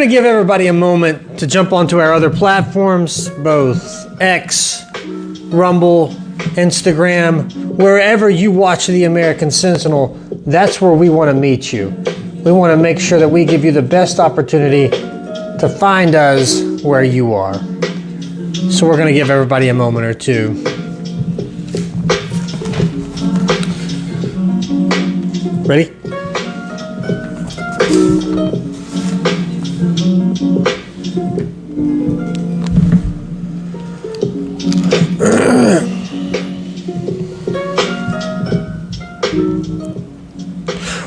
to give everybody a moment to jump onto our other platforms, both X, Rumble, Instagram, wherever you watch the American Sentinel. That's where we want to meet you. We want to make sure that we give you the best opportunity to find us where you are. So we're going to give everybody a moment or two. Ready?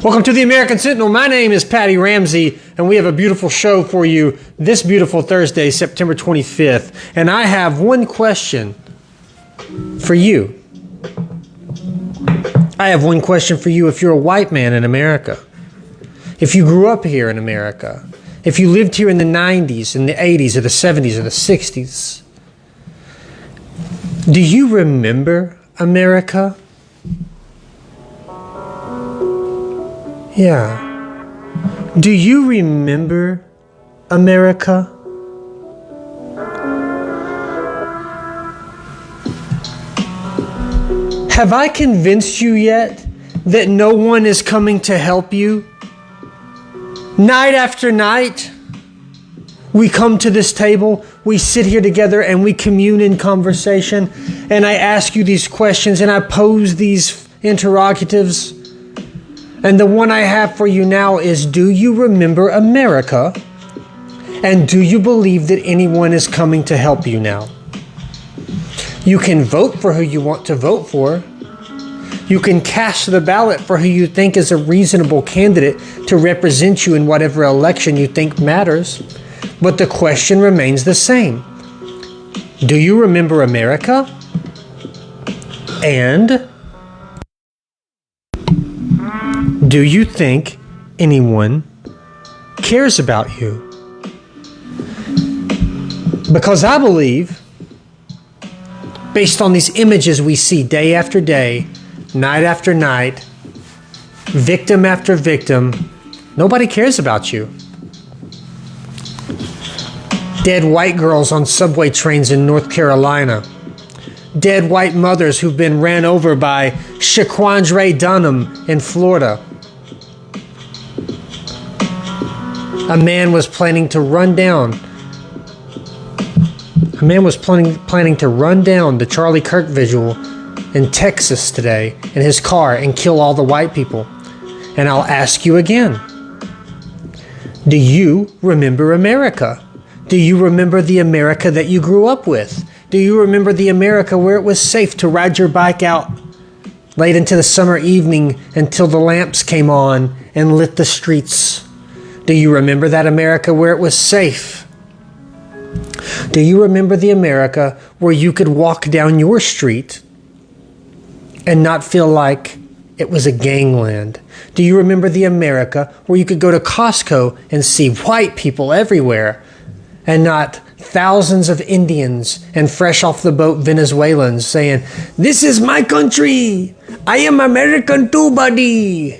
Welcome to the American Sentinel. My name is Patty Ramsey, and we have a beautiful show for you this beautiful Thursday, September 25th. And I have one question for you. I have one question for you if you're a white man in America. If you grew up here in America. If you lived here in the 90s, in the 80s, or the 70s, or the 60s. Do you remember America? Yeah. Do you remember America? Have I convinced you yet that no one is coming to help you? Night after night, we come to this table, we sit here together and we commune in conversation, and I ask you these questions and I pose these interrogatives. And the one I have for you now is, do you remember America? And do you believe that anyone is coming to help you now? You can vote for who you want to vote for. You can cast the ballot for who you think is a reasonable candidate to represent you in whatever election you think matters. But the question remains the same. Do you remember America? And do you think anyone cares about you? Because I believe, based on these images we see day after day, night after night, victim after victim, nobody cares about you. Dead white girls on subway trains in North Carolina. Dead white mothers who've been ran over by Shaquandre Dunham in Florida. A man was planning to run down the Charlie Kirk vigil in Texas today in his car and kill all the white people. And I'll ask you again. Do you remember America? Do you remember the America that you grew up with? Do you remember the America where it was safe to ride your bike out late into the summer evening until the lamps came on and lit the streets? Do you remember that America where it was safe? Do you remember the America where you could walk down your street and not feel like it was a gangland? Do you remember the America where you could go to Costco and see white people everywhere and not thousands of Indians and fresh off the boat Venezuelans saying, "This is my country. I am American too, buddy."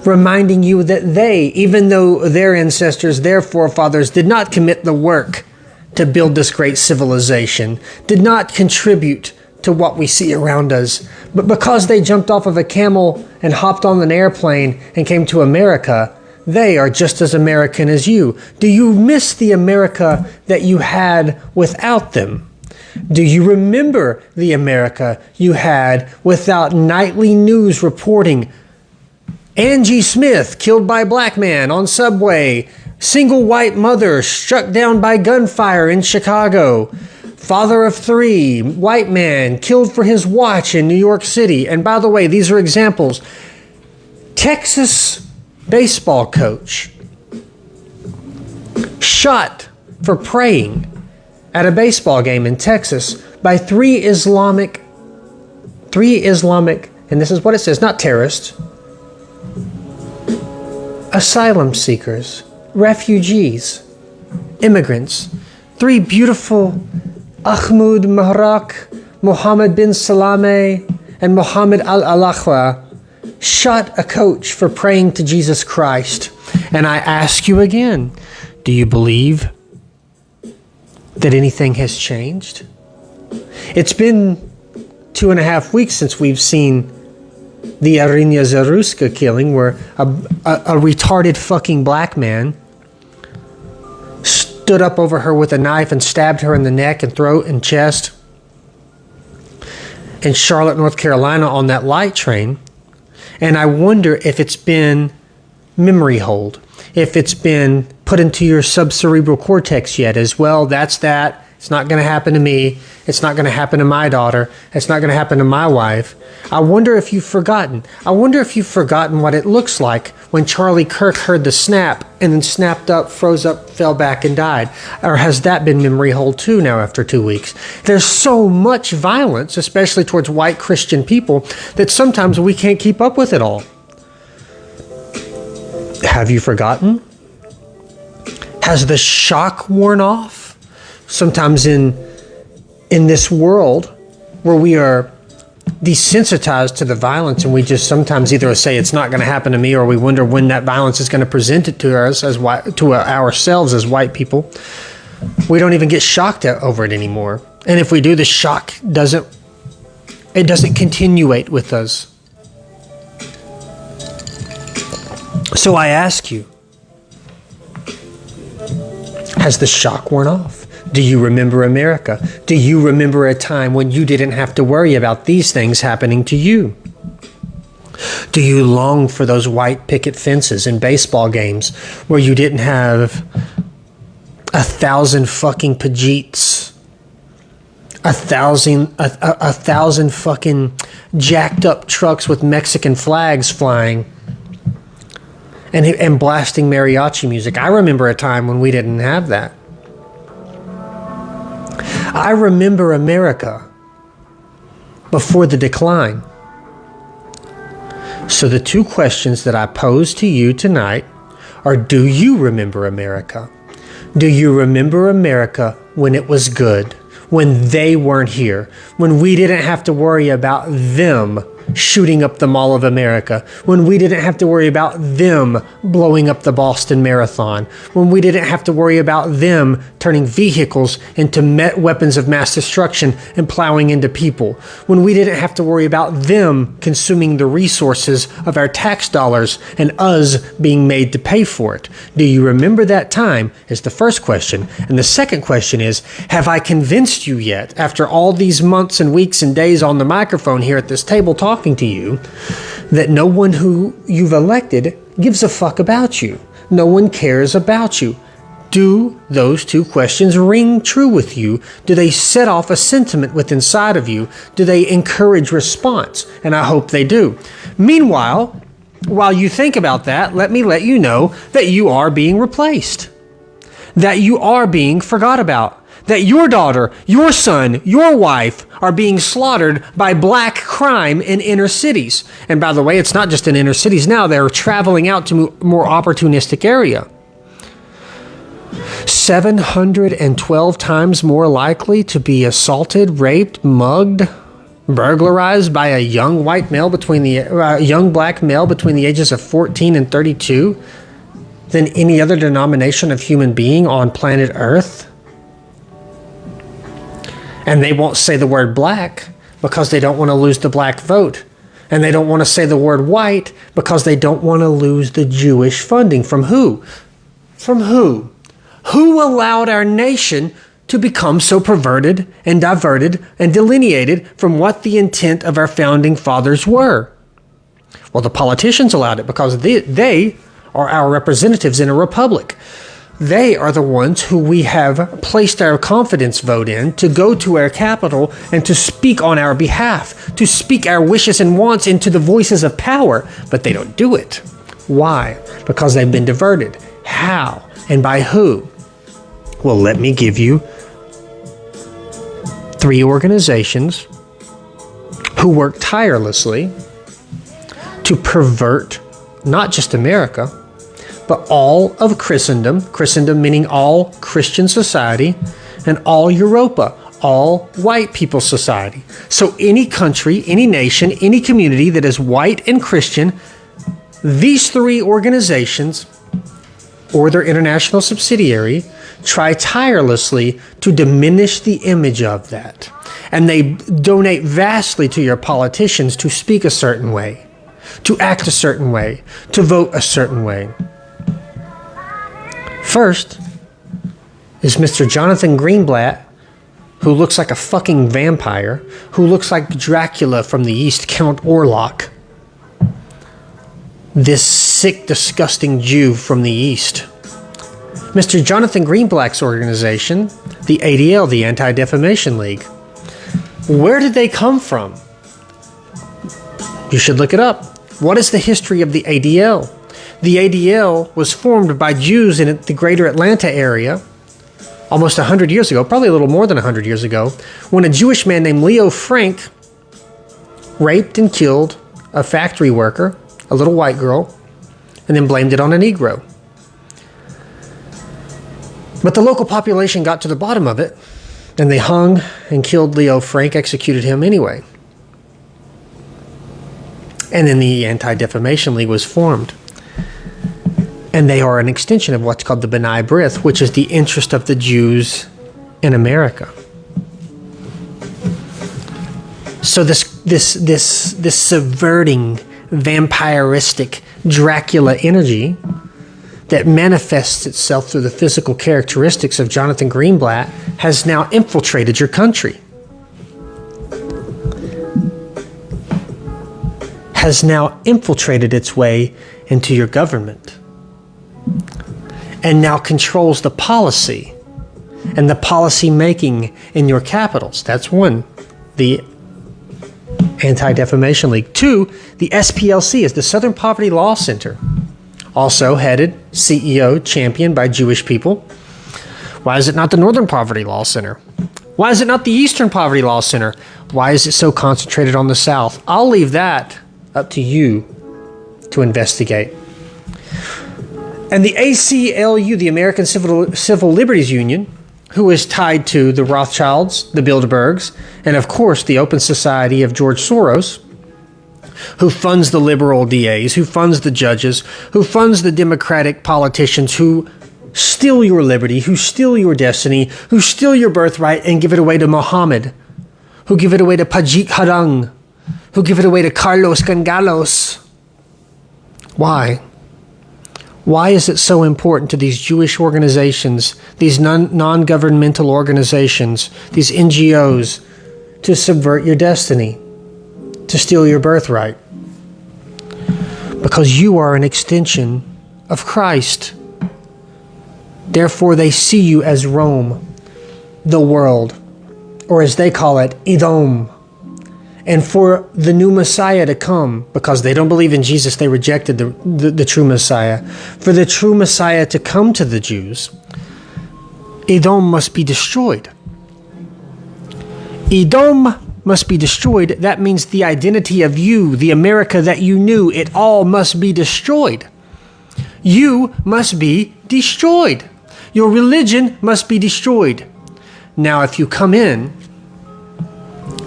Reminding you that they, even though their ancestors, their forefathers, did not commit the work to build this great civilization, did not contribute to what we see around us, but because they jumped off of a camel and hopped on an airplane and came to America, they are just as American as you. Do you miss the America that you had without them? Do you remember the America you had without nightly news reporting Angie Smith killed by black man on subway, single white mother struck down by gunfire in Chicago, father of 3, white man killed for his watch in New York City? And by the way, these are examples. Texas baseball coach shot for praying at a baseball game in Texas by three Islamic, and this is what it says, not terrorists, asylum seekers, refugees, immigrants. 3 beautiful Ahmad Mahrak, Mohammed bin Salame, and Mohammed al-Alakhwa shot a coach for praying to Jesus Christ. And I ask you again, do you believe that anything has changed? It's been 2.5 weeks since we've seen the Irina Zaruska killing, where a retarded fucking black man stood up over her with a knife and stabbed her in the neck and throat and chest. In Charlotte, North Carolina, on that light train. And I wonder if it's been memory hold, if it's been put into your subcerebral cortex yet as well. That's that. It's not going to happen to me. It's not going to happen to my daughter. It's not going to happen to my wife. I wonder if you've forgotten. I wonder if you've forgotten what it looks like when Charlie Kirk heard the snap and then snapped up, froze up, fell back and died. Or has that been memory hold too now after 2 weeks? There's so much violence, especially towards white Christian people, that sometimes we can't keep up with it all. Have you forgotten? Has the shock worn off? Sometimes in this world where we are desensitized to the violence, and we just sometimes either say it's not going to happen to me, or we wonder when that violence is going to present it to us as ourselves as white people. We don't even get shocked over it anymore. And if we do, the shock doesn't continuate with us. So I ask you, has the shock worn off? Do you remember America? Do you remember a time when you didn't have to worry about these things happening to you? Do you long for those white picket fences in baseball games where you didn't have 1,000 fucking Pajeets, 1,000 fucking jacked up trucks with Mexican flags flying and blasting mariachi music? I remember a time when we didn't have that. I remember America before the decline. So the two questions that I pose to you tonight are, do you remember America? Do you remember America when it was good, when they weren't here, when we didn't have to worry about them shooting up the Mall of America, when we didn't have to worry about them blowing up the Boston Marathon, when we didn't have to worry about them turning vehicles into weapons of mass destruction and plowing into people, when we didn't have to worry about them consuming the resources of our tax dollars and us being made to pay for it. Do you remember that time? Is the first question. And the second question is, have I convinced you yet, after all these months and weeks and days on the microphone here at this table talking to you, that no one who you've elected gives a fuck about you? No one cares about you. Do those two questions ring true with you? Do they set off a sentiment within inside of you? Do they encourage response? And I hope they do. Meanwhile, while you think about that, let me let you know that you are being replaced, that you are being forgot about, that your daughter, your son, your wife are being slaughtered by black crime in inner cities. And by the way, it's not just in inner cities now. They're traveling out to more opportunistic area. 712 times more likely to be assaulted, raped, mugged, burglarized by a young black male between the ages of 14 and 32 than any other denomination of human being on planet Earth. And they won't say the word black because they don't want to lose the black vote. And they don't want to say the word white because they don't want to lose the Jewish funding. From who? From who? Who allowed our nation to become so perverted and diverted and delineated from what the intent of our founding fathers were? Well, the politicians allowed it because they are our representatives in a republic. They are the ones who we have placed our confidence vote in to go to our capital and to speak on our behalf, to speak our wishes and wants into the voices of power. But they don't do it. Why? Because they've been diverted. How? And by who? Well, let me give you 3 organizations who work tirelessly to pervert not just America, but all of Christendom meaning all Christian society, and all Europa, all white people society. So any country, any nation, any community that is white and Christian, these 3 organizations or their international subsidiary try tirelessly to diminish the image of that. And they donate vastly to your politicians to speak a certain way, to act a certain way, to vote a certain way. First is Mr. Jonathan Greenblatt, who looks like a fucking vampire, who looks like Dracula from the East, Count Orlok. This sick, disgusting Jew from the East. Mr. Jonathan Greenblatt's organization, the ADL, the Anti-Defamation League. Where did they come from? You should look it up. What is the history of the ADL? The ADL was formed by Jews in the greater Atlanta area almost 100 years ago, probably a little more than 100 years ago, when a Jewish man named Leo Frank raped and killed a factory worker, a little white girl, and then blamed it on a Negro. But the local population got to the bottom of it, and they hung and killed Leo Frank, executed him anyway. And then the Anti-Defamation League was formed. And they are an extension of what's called the B'nai B'rith, which is the interest of the Jews in America. So this subverting, vampiristic Dracula energy that manifests itself through the physical characteristics of Jonathan Greenblatt has now infiltrated your country. Has now infiltrated its way into your government. And now controls the policy and the policy making in your capitals. That's one, the Anti-Defamation League. Two, the SPLC is the Southern Poverty Law Center, also headed, CEO, championed by Jewish people. Why is it not the Northern Poverty Law Center? Why is it not the Eastern Poverty Law Center? Why is it so concentrated on the South? I'll leave that up to you to investigate. And the ACLU, the American Civil Liberties Union, who is tied to the Rothschilds, the Bilderbergs, and of course the Open Society of George Soros, who funds the liberal DAs, who funds the judges, who funds the Democratic politicians who steal your liberty, who steal your destiny, who steal your birthright and give it away to Mohammed, who give it away to Pajit Harang, who give it away to Carlos Gangalos. Why? Why is it so important to these Jewish organizations, these non-governmental organizations, these NGOs, to subvert your destiny, to steal your birthright? Because you are an extension of Christ. Therefore, they see you as Rome, the world, or as they call it, Edom. And for the new Messiah to come, because they don't believe in Jesus, they rejected the true Messiah. For the true Messiah to come to the Jews, Edom must be destroyed. Edom must be destroyed. That means the identity of you, the America that you knew, it all must be destroyed. You must be destroyed. Your religion must be destroyed. Now, if you come in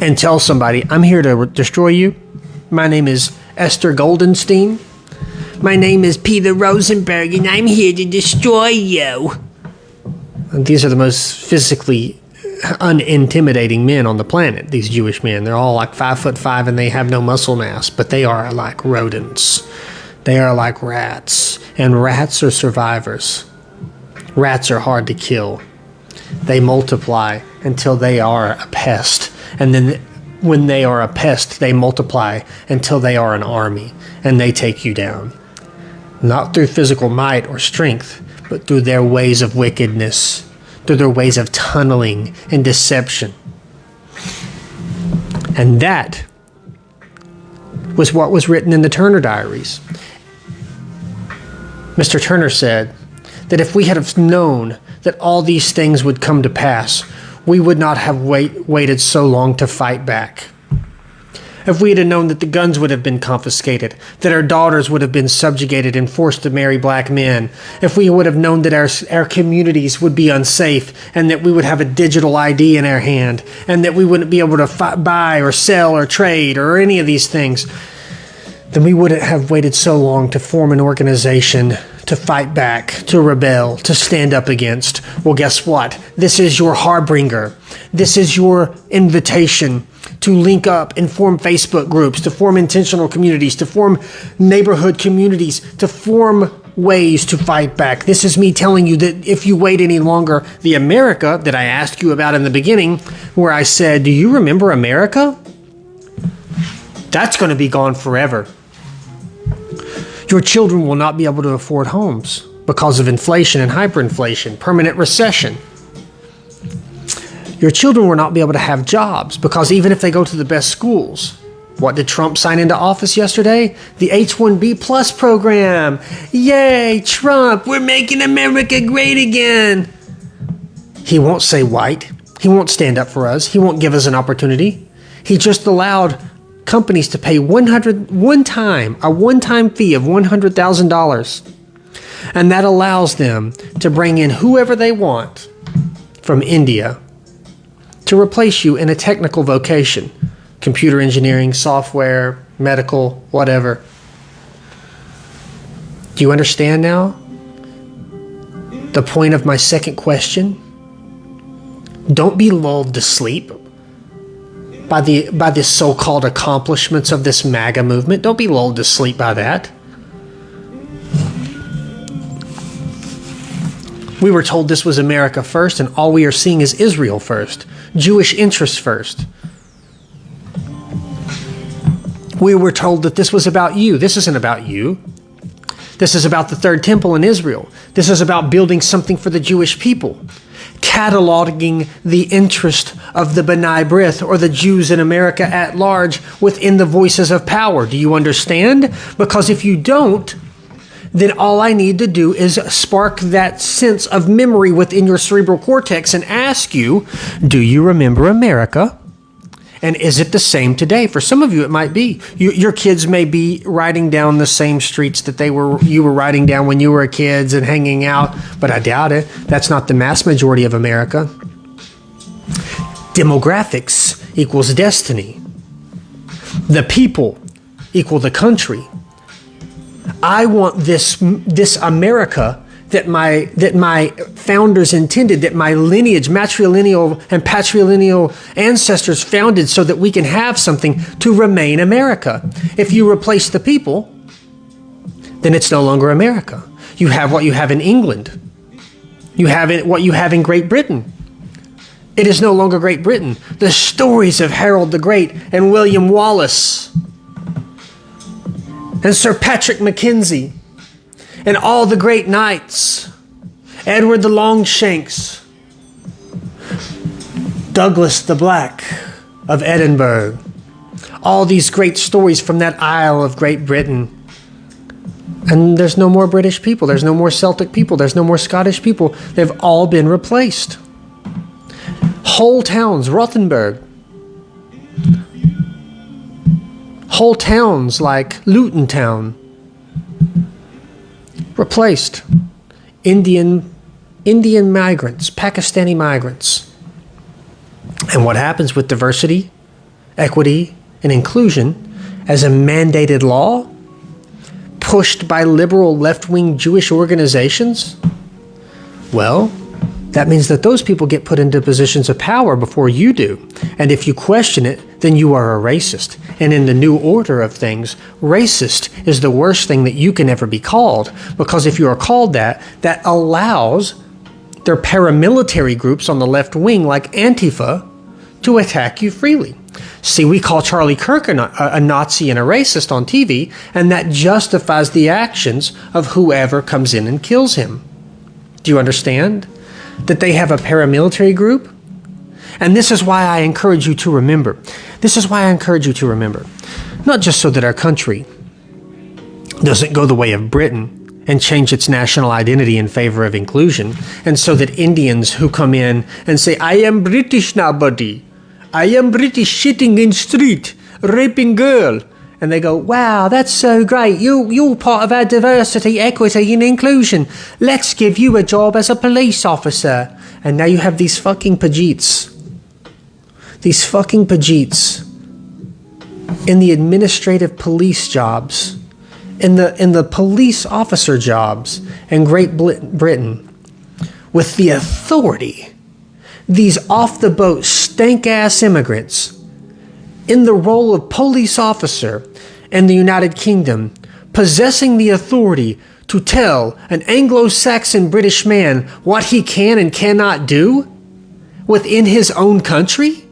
and tell somebody, I'm here to destroy you. My name is Esther Goldenstein. My name is Peter Rosenberg, and I'm here to destroy you. And these are the most physically unintimidating men on the planet, these Jewish men. They're all like 5'5", and they have no muscle mass, but they are like rodents. They are like rats, and rats are survivors. Rats are hard to kill. They multiply until they are a pest. And then when they are a pest, they multiply until they are an army, and they take you down. Not through physical might or strength, but through their ways of wickedness, through their ways of tunneling and deception. And that was what was written in the Turner Diaries. Mr. Turner said that if we had have known that all these things would come to pass, we would not have waited so long to fight back. If we had known that the guns would have been confiscated, that our daughters would have been subjugated and forced to marry black men, if we would have known that our communities would be unsafe, and that we would have a digital ID in our hand, and that we wouldn't be able to buy or sell or trade or any of these things, then we wouldn't have waited so long to form an organization to fight back, to rebel, to stand up against. Well, guess what? This is your harbinger. This is your invitation to link up and form Facebook groups, to form intentional communities, to form neighborhood communities, to form ways to fight back. This is me telling you that if you wait any longer, the America that I asked you about in the beginning, where I said, do you remember America? That's going to be gone forever. Your children will not be able to afford homes because of inflation and hyperinflation, permanent recession. Your children will not be able to have jobs because even if they go to the best schools, what did Trump sign into office yesterday? The H-1B Plus program. Yay, Trump, we're making America great again. He won't say white. He won't stand up for us. He won't give us an opportunity. He just allowed companies to pay a one-time fee of $100,000. And that allows them to bring in whoever they want from India to replace you in a technical vocation. Computer engineering, software, medical, whatever. Do you understand now the point of my second question? Don't be lulled to sleep by the so-called accomplishments of this MAGA movement. Don't be lulled to sleep by that. We were told this was America first, and all we are seeing is Israel first, Jewish interests first. We were told that this was about you. This isn't about you. This is about the third temple in Israel. This is about building something for the Jewish people, cataloging the interest of the B'nai B'rith, or the Jews in America at large, within the voices of power. Do you understand? Because if you don't, then all I need to do is spark that sense of memory within your cerebral cortex and ask you, do you remember America? And is it the same today? For some of you, it might be. Your kids may be riding down the same streets that you were riding down when you were kids and hanging out, but I doubt it. That's not the mass majority of America. Demographics equals destiny. The people equal the country. I want this America that my founders intended, that my lineage, matrilineal and patrilineal ancestors founded, so that we can have something to remain America. If you replace the people, then it's no longer America. You have what you have in England. You have what you have in Great Britain. It is no longer Great Britain. The stories of Harold the Great and William Wallace and Sir Patrick Mackenzie and all the great knights, Edward the Longshanks, Douglas the Black of Edinburgh, all these great stories from that Isle of Great Britain. And there's no more British people. There's no more Celtic people. There's no more Scottish people. They've all been replaced. Whole towns, Rothenburg. Whole towns like Luton Town, replaced. Indian migrants, Pakistani migrants. And what happens with diversity, equity, and inclusion as a mandated law pushed by liberal left-wing Jewish organizations? Well, that means that those people get put into positions of power before you do. And if you question it, then you are a racist. And in the new order of things, racist is the worst thing that you can ever be called. Because if you are called that, that allows their paramilitary groups on the left wing, like Antifa, to attack you freely. See, we call Charlie Kirk a Nazi and a racist on TV, and that justifies the actions of whoever comes in and kills him. Do you understand? That they have a paramilitary group? And this is why I encourage you to remember. This is why I encourage you to remember. Not just so that our country doesn't go the way of Britain and change its national identity in favor of inclusion, and so that Indians who come in and say, I am British now, buddy. I am British, shitting in street, raping girl. And they go, wow, that's so great. You're part of our diversity, equity and inclusion. Let's give you a job as a police officer. And now you have these fucking Pajeets. These fucking Pajeets in the administrative police jobs in the police officer jobs in Great Britain, with the authority, these off-the-boat stank-ass immigrants in the role of police officer in the United Kingdom, possessing the authority to tell an Anglo-Saxon British man what he can and cannot do within his own country?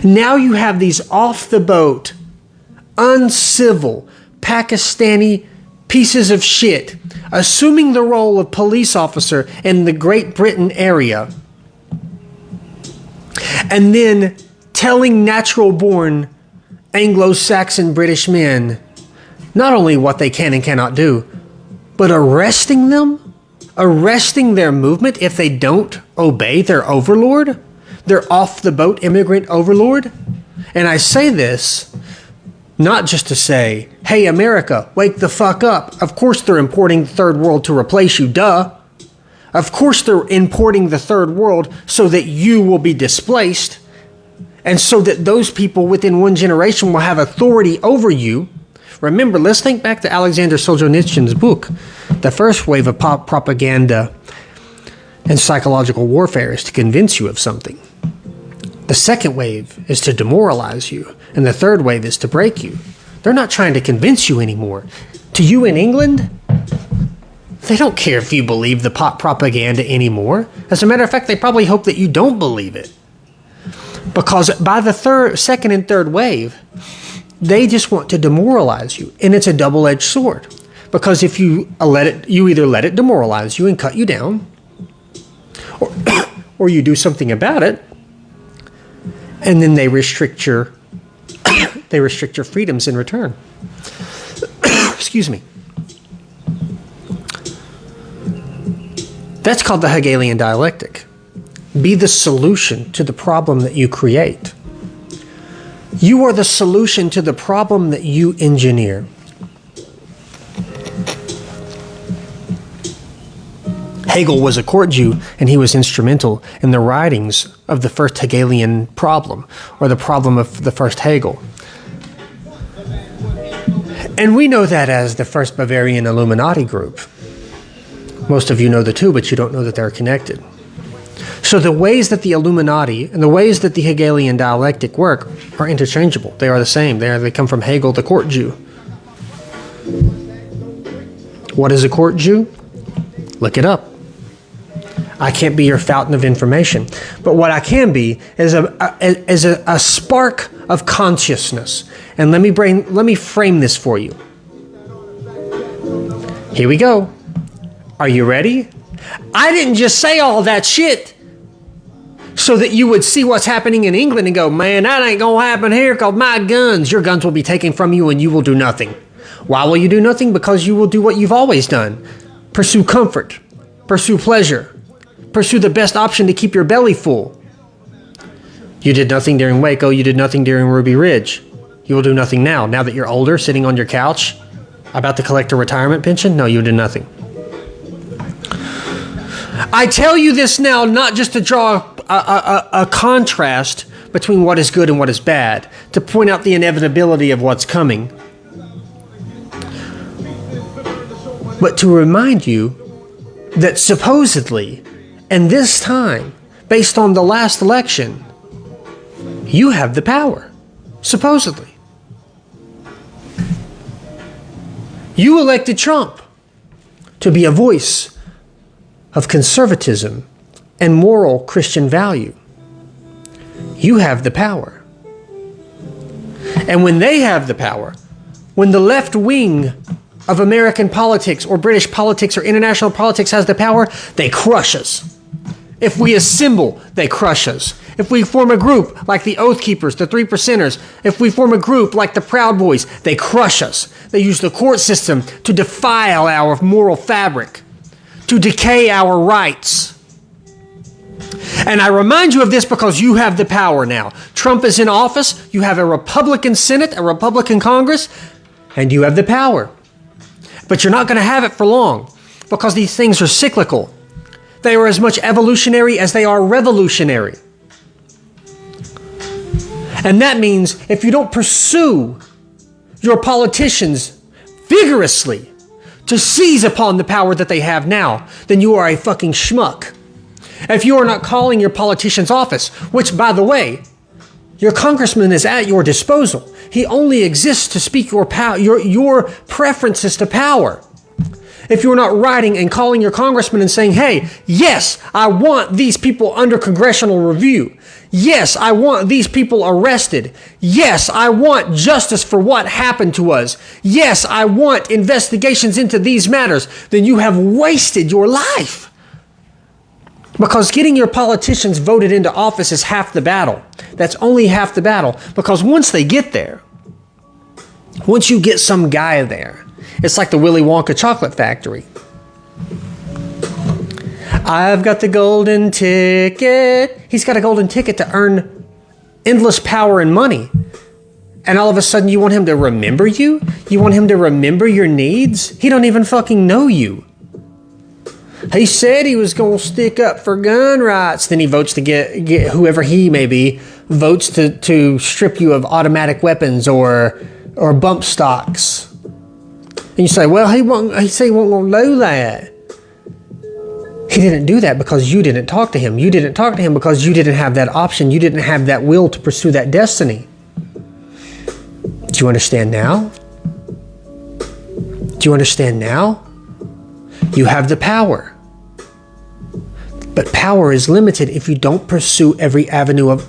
Now you have these off-the-boat, uncivil, Pakistani pieces of shit assuming the role of police officer in the Great Britain area, and then telling natural-born Anglo-Saxon British men not only what they can and cannot do, but arresting them, arresting their movement if they don't obey their overlord, their off-the-boat immigrant overlord. And I say this not just to say, hey, America, wake the fuck up. Of course they're importing the third world to replace you, duh. Of course they're importing the third world so that you will be displaced, and so that those people within one generation will have authority over you. Remember, let's think back to Alexander Solzhenitsyn's book. The first wave of propaganda and psychological warfare is to convince you of something. The second wave is to demoralize you. And the third wave is to break you. They're not trying to convince you anymore. To you in England, they don't care if you believe the propaganda anymore. As a matter of fact, they probably hope that you don't believe it. Because by the second and third wave, they just want to demoralize you. And it's a double-edged sword. Because if you either let it demoralize you and cut you down, or you do something about it, and then they restrict your freedoms in return. Excuse me. That's called the Hegelian dialectic. Be the solution to the problem that you create. You are the solution to the problem that you engineer. Hegel was a court Jew, and he was instrumental in the writings of the first Hegelian problem, or the problem of the first Hegel. And we know that as the first Bavarian Illuminati group. Most of you know the two, but you don't know that they're connected. So the ways that the Illuminati and the ways that the Hegelian dialectic work are interchangeable. They are the same. They come from Hegel, the court Jew. What is a court Jew? Look it up. I can't be your fountain of information. But what I can be is a spark of consciousness. And let me frame this for you. Here we go. Are you ready? I didn't just say all that shit so that you would see what's happening in England and go, man, that ain't gonna happen here because my guns, your guns will be taken from you and you will do nothing. Why will you do nothing? Because you will do what you've always done. Pursue comfort. Pursue pleasure. Pursue the best option to keep your belly full. You did nothing during Waco. You did nothing during Ruby Ridge. You will do nothing now. Now that you're older, sitting on your couch, about to collect a retirement pension? No, you did nothing. I tell you this now not just to draw a contrast between what is good and what is bad, to point out the inevitability of what's coming, but to remind you that supposedly, in this time, based on the last election, you have the power. Supposedly. You elected Trump to be a voice of conservatism and moral Christian value. You have the power. And when they have the power, when the left wing of American politics or British politics or international politics has the power, they crush us. If we assemble, they crush us. If we form a group like the Oath Keepers, the Three Percenters, if we form a group like the Proud Boys, they crush us. They use the court system to defile our moral fabric, to decay our rights. And I remind you of this because you have the power now. Trump is in office, you have a Republican Senate, a Republican Congress, and you have the power. But you're not going to have it for long because these things are cyclical. They are as much evolutionary as they are revolutionary. And that means if you don't pursue your politicians vigorously to seize upon the power that they have now, then you are a fucking schmuck. If you are not calling your politician's office, which, by the way, your congressman is at your disposal. He only exists to speak your preferences to power. If you're not writing and calling your congressman and saying, hey, yes, I want these people under congressional review. Yes, I want these people arrested. Yes, I want justice for what happened to us. Yes, I want investigations into these matters. Then you have wasted your life. Because getting your politicians voted into office is half the battle. That's only half the battle. Because once they get there, once you get some guy there, it's like the Willy Wonka chocolate factory. I've got the golden ticket. He's got a golden ticket to earn endless power and money. And all of a sudden you want him to remember you? You want him to remember your needs? He don't even fucking know you. He said he was going to stick up for gun rights. Then he votes to get whoever he may be, votes to strip you of automatic weapons or bump stocks. And you say, well, he said he won't do that. He didn't do that because you didn't talk to him. You didn't talk to him because you didn't have that option. You didn't have that will to pursue that destiny. Do you understand now? Do you understand now? You have the power. But power is limited if you don't pursue every avenue of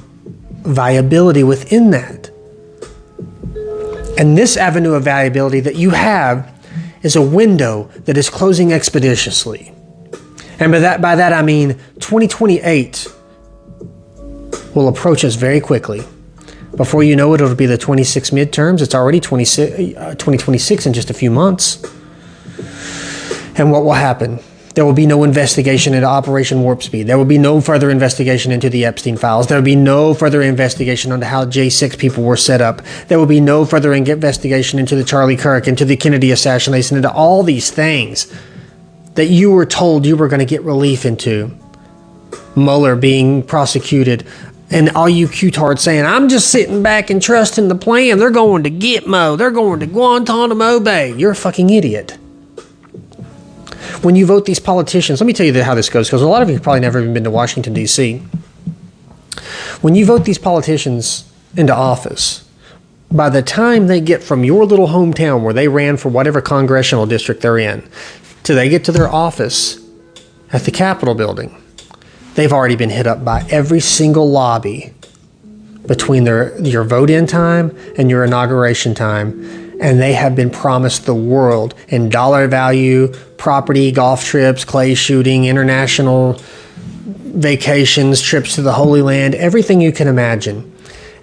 viability within that. And this avenue of viability that you have is a window that is closing expeditiously. And by that I mean 2028 will approach us very quickly. Before you know it, it'll be the 26 midterms. It's already 2026 in just a few months. And what will happen? There will be no investigation into Operation Warp Speed. There will be no further investigation into the Epstein files. There will be no further investigation into how J6 people were set up. There will be no further investigation into the Charlie Kirk, into the Kennedy assassination, into all these things that you were told you were going to get relief into. Mueller being prosecuted, and all you Q-tards saying, I'm just sitting back and trusting the plan. They're going to Gitmo. They're going to Guantanamo Bay. You're a fucking idiot. When you vote these politicians, let me tell you how this goes, because a lot of you have probably never even been to Washington, D.C. When you vote these politicians into office, by the time they get from your little hometown where they ran for whatever congressional district they're in, till they get to their office at the Capitol building, they've already been hit up by every single lobby between your vote-in time and your inauguration time. And they have been promised the world in dollar value, property, golf trips, clay shooting, international vacations, trips to the Holy Land, everything you can imagine.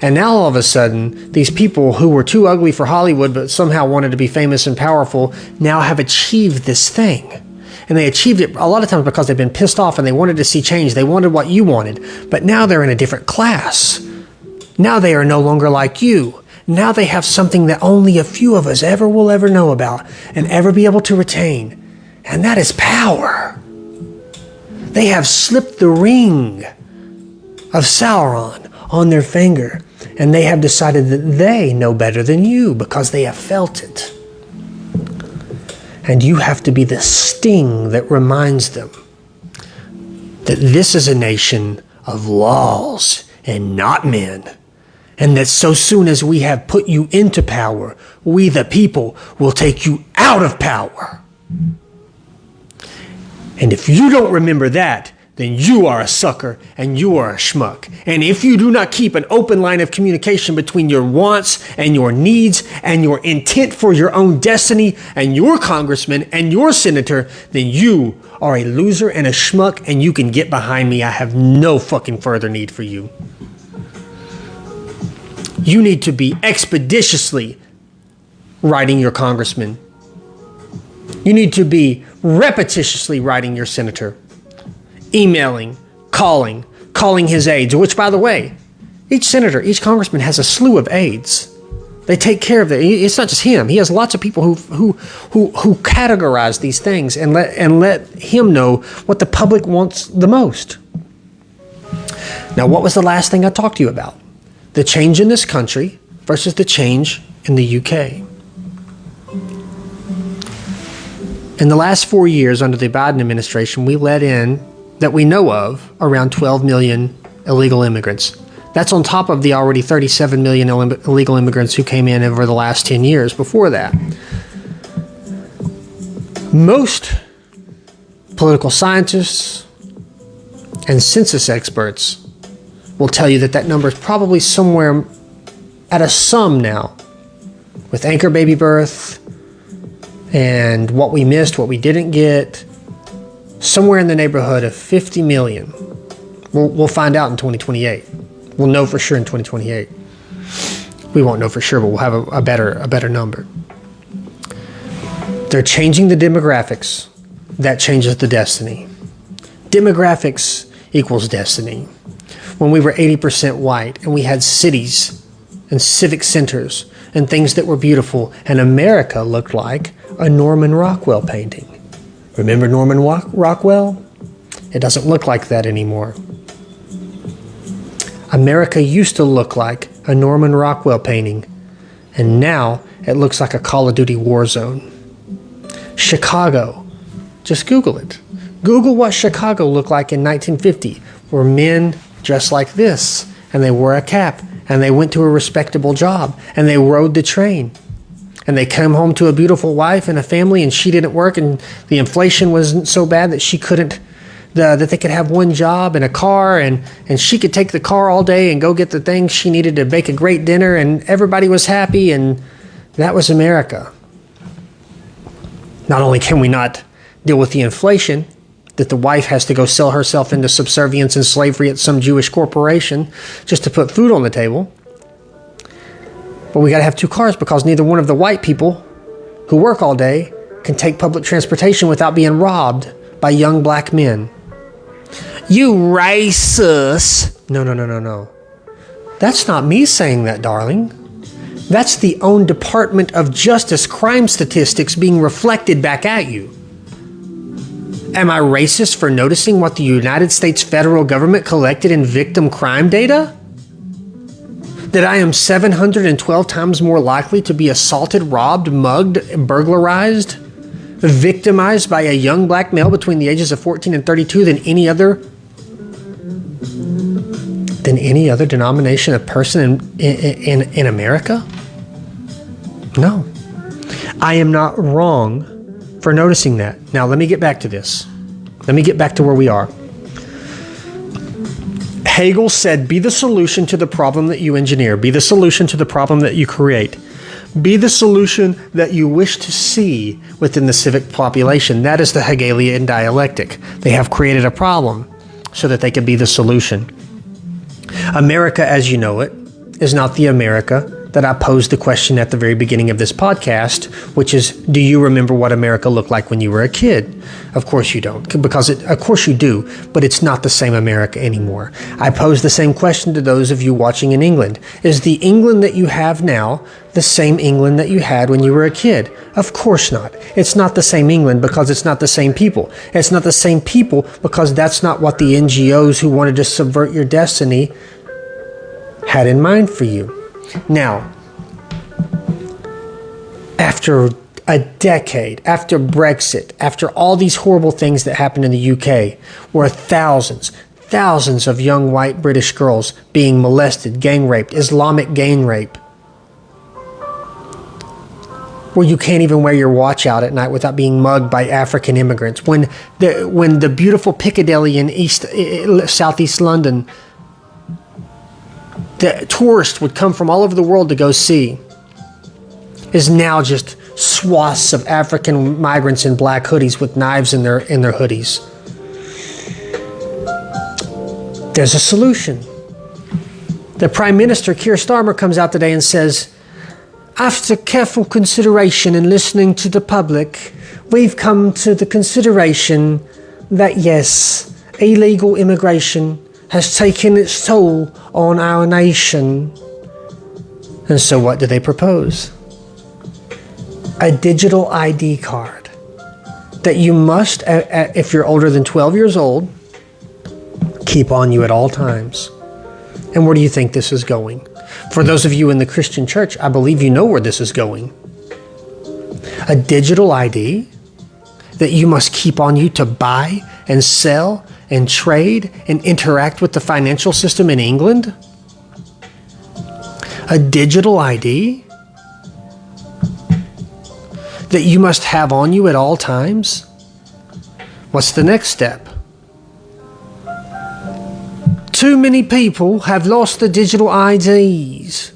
And now all of a sudden, these people who were too ugly for Hollywood but somehow wanted to be famous and powerful now have achieved this thing. And they achieved it a lot of times because they've been pissed off and they wanted to see change. They wanted what you wanted. But now they're in a different class. Now they are no longer like you. Now they have something that only a few of us will ever know about and ever be able to retain. And that is power. They have slipped the ring of Sauron on their finger. And they have decided that they know better than you because they have felt it. And you have to be the sting that reminds them that this is a nation of laws and not men. And that so soon as we have put you into power, we the people will take you out of power. And if you don't remember that, then you are a sucker and you are a schmuck. And if you do not keep an open line of communication between your wants and your needs and your intent for your own destiny and your congressman and your senator, then you are a loser and a schmuck, and you can get behind me. I have no fucking further need for you. You need to be expeditiously writing your congressman. You need to be repetitiously writing your senator, emailing, calling his aides, which, by the way, each senator, each congressman has a slew of aides. They take care of it. It's not just him. He has lots of people who categorize these things and let him know what the public wants the most. Now, what was the last thing I talked to you about? The change in this country versus the change in the UK. In the last 4 years under the Biden administration, we let in, that we know of, around 12 million illegal immigrants. That's on top of the already 37 million illegal immigrants who came in over the last 10 years before that. Most political scientists and census experts will tell you that that number is probably somewhere at a sum now, with anchor baby birth and what we missed, what we didn't get, somewhere in the neighborhood of 50 million. We'll find out in 2028. We'll know for sure in 2028. We won't know for sure, but we'll have a better number. They're changing the demographics. That changes the destiny. Demographics equals destiny. When we were 80% white and we had cities and civic centers and things that were beautiful, and America looked like a Norman Rockwell painting. Remember Norman Rockwell? It doesn't look like that anymore. America used to look like a Norman Rockwell painting, and now it looks like a Call of Duty war zone. Chicago, just Google it. Google what Chicago looked like in 1950, where men dressed like this, and they wore a cap, and they went to a respectable job, and they rode the train. And they come home to a beautiful wife and a family, and she didn't work, and the inflation wasn't so bad that she couldn't, that they could have one job and a car, and she could take the car all day and go get the things she needed to bake a great dinner, and everybody was happy, and that was America. Not only can we not deal with the inflation, that the wife has to go sell herself into subservience and slavery at some Jewish corporation just to put food on the table, but we got to have 2 cars because neither one of the white people who work all day can take public transportation without being robbed by young black men. You racist. No. That's not me saying that, darling. That's the own Department of Justice crime statistics being reflected back at you. Am I racist for noticing what the United States federal government collected in victim crime data? That I am 712 times more likely to be assaulted, robbed, mugged, burglarized, victimized by a young black male between the ages of 14 and 32 than any other denomination of person in America? No. I am not wrong for noticing that. Now, let me get back to this. Let me get back to where we are. Hegel said, be the solution to the problem that you engineer. Be the solution to the problem that you create. Be the solution that you wish to see within the civic population. That is the Hegelian dialectic. They have created a problem so that they can be the solution. America, as you know it, is not the America that I posed the question at the very beginning of this podcast, which is, do you remember what America looked like when you were a kid? Of course you don't, because of course you do, but it's not the same America anymore. I posed the same question to those of you watching in England. Is the England that you have now the same England that you had when you were a kid? Of course not. It's not the same England because it's not the same people. It's not the same people because that's not what the NGOs who wanted to subvert your destiny had in mind for you. Now, after a decade, after Brexit, after all these horrible things that happened in the UK, where thousands of young white British girls being molested, gang raped, Islamic gang rape, where you can't even wear your watch out at night without being mugged by African immigrants, when the beautiful Piccadilly in southeast London, the tourists would come from all over the world to go see, is now just swaths of African migrants in black hoodies with knives in their hoodies. There's a solution. The Prime Minister, Keir Starmer, comes out today and says, after careful consideration and listening to the public, we've come to the consideration that yes, illegal immigration has taken its toll on our nation. And so what do they propose? A digital ID card that you must, if you're older than 12 years old, keep on you at all times. And where do you think this is going? For those of you in the Christian church, I believe you know where this is going. A digital ID that you must keep on you to buy and sell and trade and interact with the financial system in England? A digital ID that you must have on you at all times? What's the next step? Too many people have lost the digital IDs.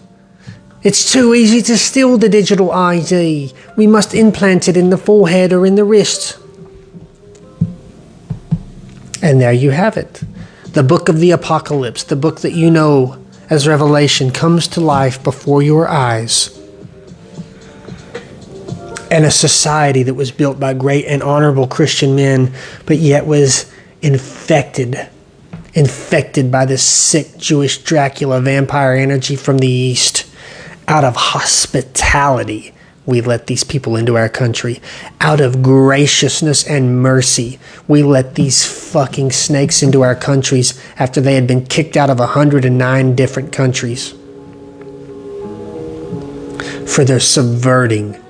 It's too easy to steal the digital ID. We must implant it in the forehead or in the wrist. And there you have it. The book of the apocalypse, the book that you know as Revelation, comes to life before your eyes. And a society that was built by great and honorable Christian men, but yet was infected by this sick Jewish Dracula vampire energy from the East. Out of hospitality, we let these people into our country. Out of graciousness and mercy, we let these fucking snakes into our countries after they had been kicked out of 109 different countries for their subverting,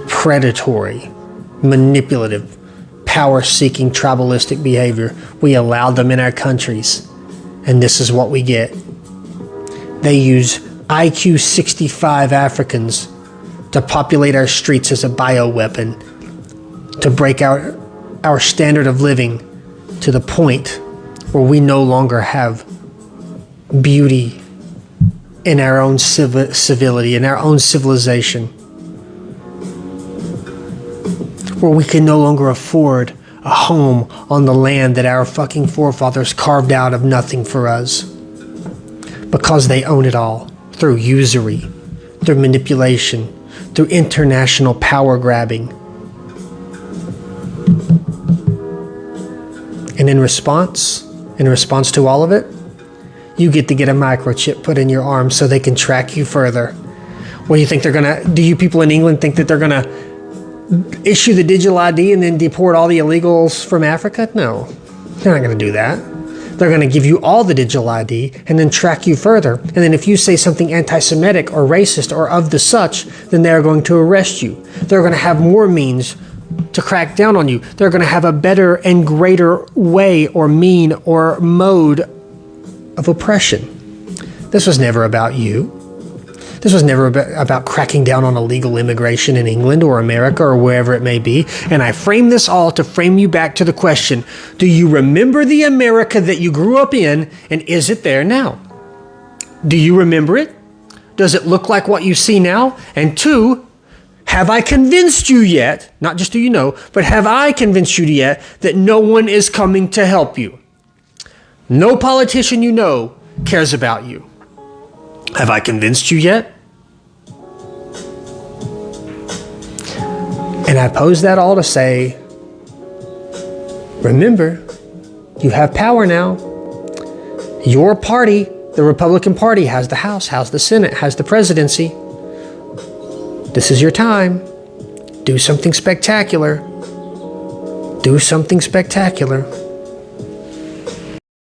predatory, manipulative, power-seeking, tribalistic behavior. We allowed them in our countries, and this is what we get. They use IQ 65 Africans to populate our streets as a bioweapon, to break our standard of living to the point where we no longer have beauty in our own civility, in our own civilization, where we can no longer afford a home on the land that our fucking forefathers carved out of nothing for us, because they own it all. Through usury, through manipulation, through international power grabbing. And in response to all of it, you get to get a microchip put in your arm so they can track you further. What do you think do you people in England think that they're gonna issue the digital ID and then deport all the illegals from Africa? No, they're not gonna do that. They're going to give you all the digital ID and then track you further. And then if you say something anti-Semitic or racist or of the such, then they're going to arrest you. They're going to have more means to crack down on you. They're going to have a better and greater way or mean or mode of oppression. This was never about you. This was never about cracking down on illegal immigration in England or America or wherever it may be. And I frame this all to frame you back to the question, do you remember the America that you grew up in, and is it there now? Do you remember it? Does it look like what you see now? And two, have I convinced you yet, not just do you know, but have I convinced you yet that no one is coming to help you? No politician you know cares about you. Have I convinced you yet? And I pose that all to say, remember, you have power now. Your party, the Republican Party, has the House, has the Senate, has the presidency. This is your time. Do something spectacular. Do something spectacular.